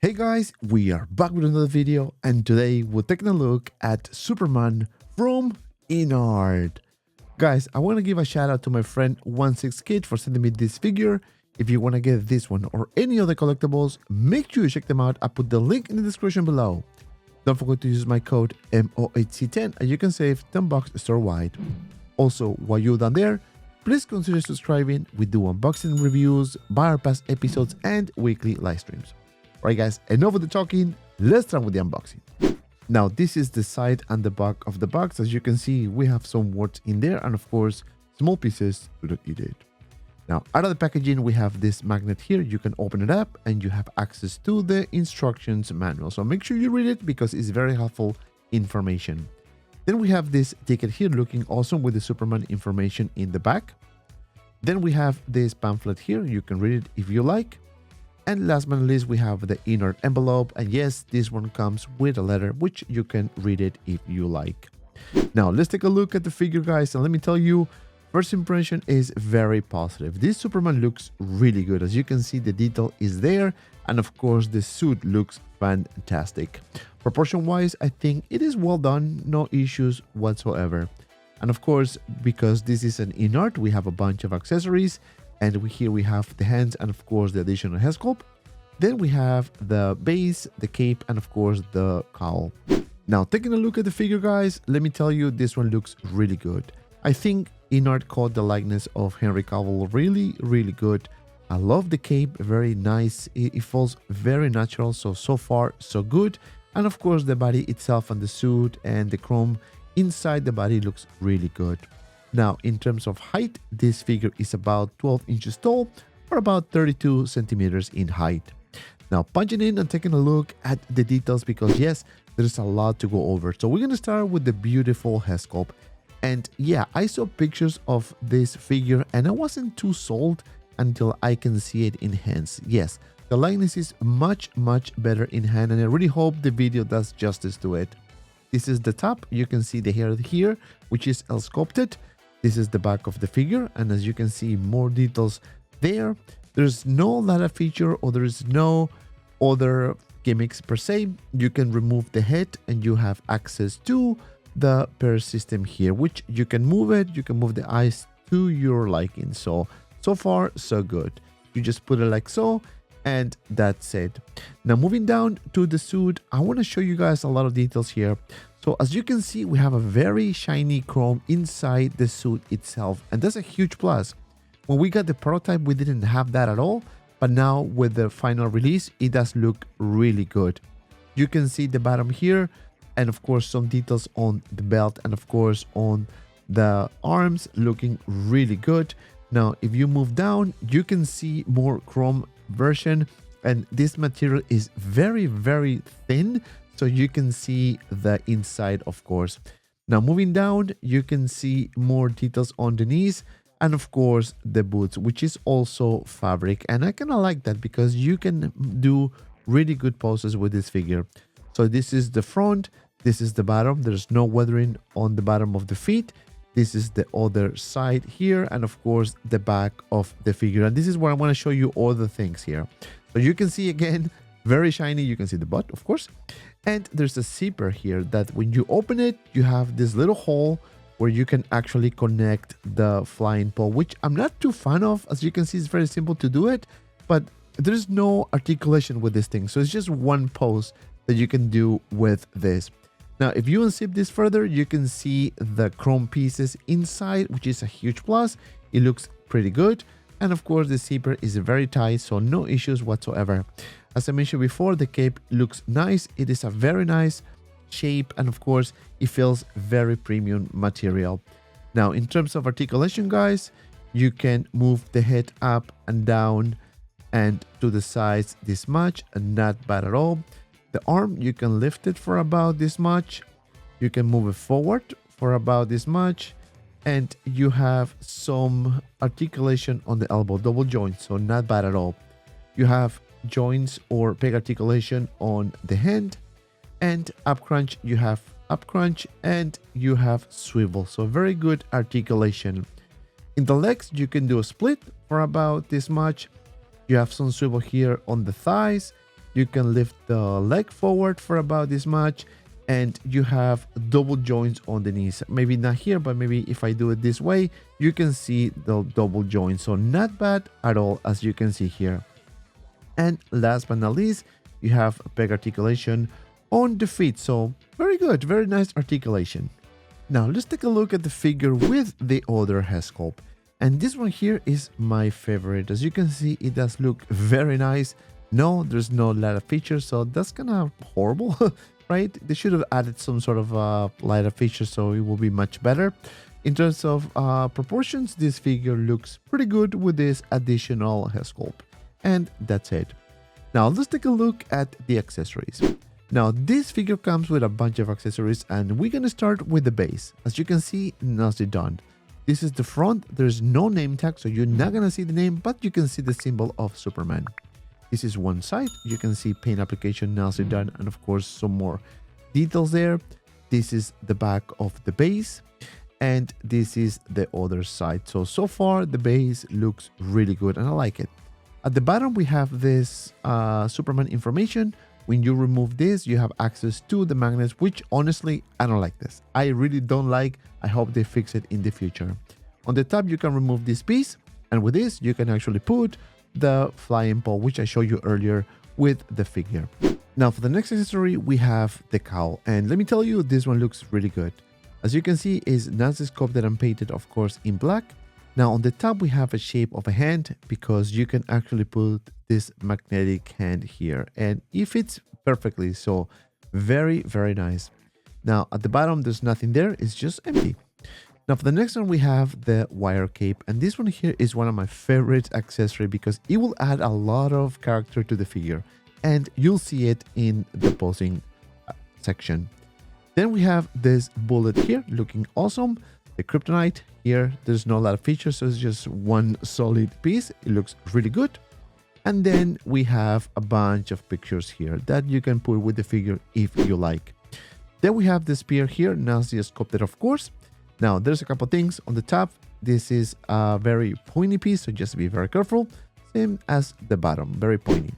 Hey guys, we are back with another video, and today we're taking a look at Superman from InArt. Guys, I want to give a shout out to my friend 16kid for sending me this figure. If you want to get this one or any other collectibles, make sure you check them out. I put the link in the description below. Don't forget to use my code MOHC10 and you can save $10 store-wide. Also, while you're down there, please consider subscribing. We do unboxing reviews, buy our past episodes, and weekly live streams. Alright guys, enough of the talking, let's start with the unboxing. Now this is the side and the back of the box. As you can see, we have some words in there and of course, small pieces to eat it. Now out of the packaging, we have this magnet here. You can open it up and you have access to the instructions manual. So make sure you read it because it's very helpful information. Then we have this ticket here looking awesome with the Superman information in the back. Then we have this pamphlet here. You can read it if you like. And last but not least, we have the InArt envelope. And yes, this one comes with a letter, which you can read it if you like. Now, let's take a look at the figure, guys. And let me tell you, first impression is very positive. This Superman looks really good. As you can see, the detail is there. And of course, the suit looks fantastic. Proportion-wise, I think it is well done. No issues whatsoever. And of course, because this is an InArt, we have a bunch of accessories. And here we have the hands and of course the additional head sculpt. Then we have the base, the cape, and of course the cowl. Now taking a look at the figure, guys, let me tell you, this one looks really good. I think InArt caught the likeness of Henry Cavill really good. I love the cape, very nice. It feels very natural, so far so good. And of course the body itself and the suit and the chrome inside the body looks really good. Now, in terms of height, this figure is about 12 inches tall or about 32 centimeters in height. Now, punching in and taking a look at the details because yes, there's a lot to go over. So we're going to start with the beautiful head sculpt. And yeah, I saw pictures of this figure and I wasn't too sold until I can see it in hands. Yes, the likeness is much better in hand and I really hope the video does justice to it. This is the top. You can see the hair here, which is sculpted. This is the back of the figure, and as you can see, more details there. There's no ladder feature or there is no other gimmicks per se. You can remove the head and you have access to the pair system here, which you can move it. You can move the eyes to your liking. So far, so good. You just put it like so, and that's it. Now moving down to the suit, I want to show you guys a lot of details here. So as you can see, we have a very shiny chrome inside the suit itself, and that's a huge plus. When we got the prototype, we didn't have that at all, but now with the final release, it does look really good. You can see the bottom here, and of course some details on the belt and of course on the arms looking really good. Now, if you move down, you can see more chrome version, and this material is very thin. So you can see the inside, of course. Now moving down, you can see more details on the knees and of course the boots, which is also fabric. And I kind of like that because you can do really good poses with this figure. So this is the front, this is the bottom. There's no weathering on the bottom of the feet. This is the other side here, and of course the back of the figure. And this is where I want to show you all the things here. So you can see again Very shiny. You can see the butt, of course. And there's a zipper here that when you open it, you have this little hole where you can actually connect the flying pole, which I'm not too fan of. As you can see, it's very simple to do it, but there's no articulation with this thing. So it's just one pose that you can do with this. Now, if you unzip this further, you can see the chrome pieces inside, which is a huge plus. It looks pretty good. And of course, the zipper is very tight, so no issues whatsoever. As I mentioned before, the cape looks nice. It is a very nice shape, and of course, it feels very premium material. Now, in terms of articulation, guys, you can move the head up and down and to the sides this much, and not bad at all. The arm, you can lift it for about this much. You can move it forward for about this much. And you have some articulation on the elbow, double joints, so not bad at all. You have joints or peg articulation on the hand, and up crunch, you have up crunch, and you have swivel, so very good articulation. In the legs, you can do a split for about this much. You have some swivel here on the thighs. You can lift the leg forward for about this much, and you have double joints on the knees. Maybe not here, but maybe if I do it this way, you can see the double joints, so not bad at all, as you can see here. And last but not least, you have peg articulation on the feet, so very good, very nice articulation. Now let's take a look at the figure with the other head sculpt, and this one here is my favorite. As you can see, it does look very nice. No, there's no lighter features, so that's kind of horrible, right? They should have added some sort of lighter features, so it will be much better. In terms of proportions, this figure looks pretty good with this additional head sculpt. And that's it. Now let's take a look at the accessories. Now this figure comes with a bunch of accessories, and we're gonna start with the base. As you can see, nicely done. This is the front. There's no name tag, so you're not gonna see the name, but you can see the symbol of Superman. This is one side. You can see paint application, nicely done, and of course some more details there. This is the back of the base, and this is the other side. So far the base looks really good, and I like it. At the bottom, we have this Superman information. When you remove this, you have access to the magnets, which honestly, I don't like this. I really don't like. I hope they fix it in the future. On the top, you can remove this piece. And with this, you can actually put the flying pole, which I showed you earlier with the figure. Now, for the next accessory, we have the cowl. And let me tell you, this one looks really good. As you can see, is nicely sculpted and painted, of course, in black. Now on the top, we have a shape of a hand because you can actually put this magnetic hand here, and it fits perfectly. So very, very nice. Now at the bottom, there's nothing there. It's just empty. Now for the next one, we have the wire cape, and this one here is one of my favorite accessories because it will add a lot of character to the figure, and you'll see it in the posing section. Then we have this bullet here looking awesome. The kryptonite here, there's not a lot of features, so it's just one solid piece. It looks really good. And then we have a bunch of pictures here that you can put with the figure if you like. Then we have the spear here, nicely sculpted, of course. Now there's a couple things on the top. This is a very pointy piece, so just be very careful. Same as the bottom, very pointy.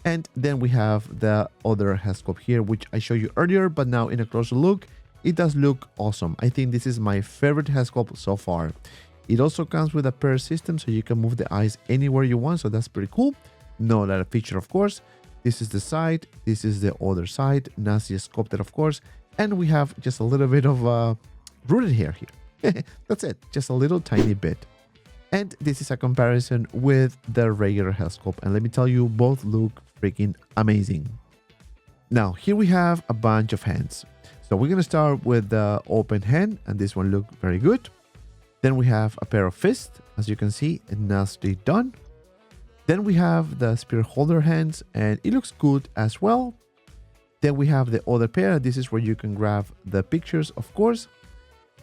And then we have the other head sculpt here, which I showed you earlier, but now in a closer look, it does look awesome. I think this is my favorite head sculpt so far. It also comes with a pair system, so you can move the eyes anywhere you want, so that's pretty cool. No lighter feature, of course. This is the side, this is the other side, nicely sculpted, of course. And we have just a little bit of rooted hair here. That's it, just a little tiny bit. And this is a comparison with the regular head sculpt. And let me tell you, both look freaking amazing. Now, here we have a bunch of hands. So we're going to start with the open hand, and this one looked very good. Then we have a pair of fists, as you can see, and nicely done. Then we have the spear holder hands, and it looks good as well. Then we have the other pair. This is where you can grab the pictures, of course.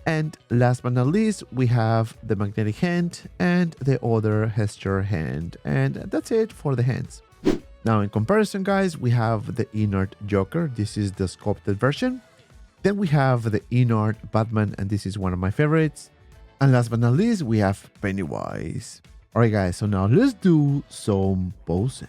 And last but not least, we have the magnetic hand and the other gesture hand. And that's it for the hands. Now, in comparison, guys, we have the InArt Joker. This is the sculpted version. Then we have the InArt Batman, and this is one of my favorites. And last but not least, we have Pennywise. Alright guys, so now let's do some poses.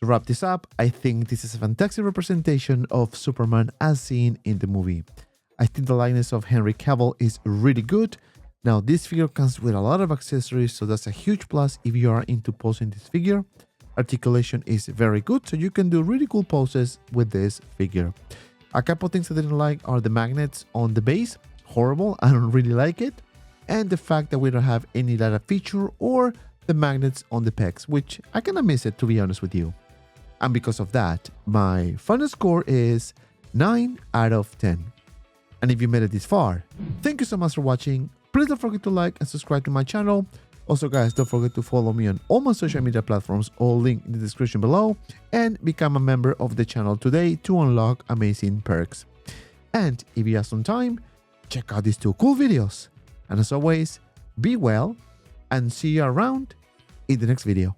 To wrap this up, I think this is a fantastic representation of Superman as seen in the movie. I think the likeness of Henry Cavill is really good. Now, this figure comes with a lot of accessories, so that's a huge plus if you are into posing this figure. Articulation is very good, so you can do really cool poses with this figure. A couple things I didn't like are the magnets on the base. Horrible, I don't really like it. And the fact that we don't have any data feature or the magnets on the pecs, which I kind of miss it, to be honest with you. And because of that, my final score is 9 out of 10. And if you made it this far, thank you so much for watching. Please don't forget to like and subscribe to my channel. Also, guys, don't forget to follow me on all my social media platforms, all linked in the description below, and become a member of the channel today to unlock amazing perks. And if you have some time, check out these 2 cool videos. And as always, be well and see you around in the next video.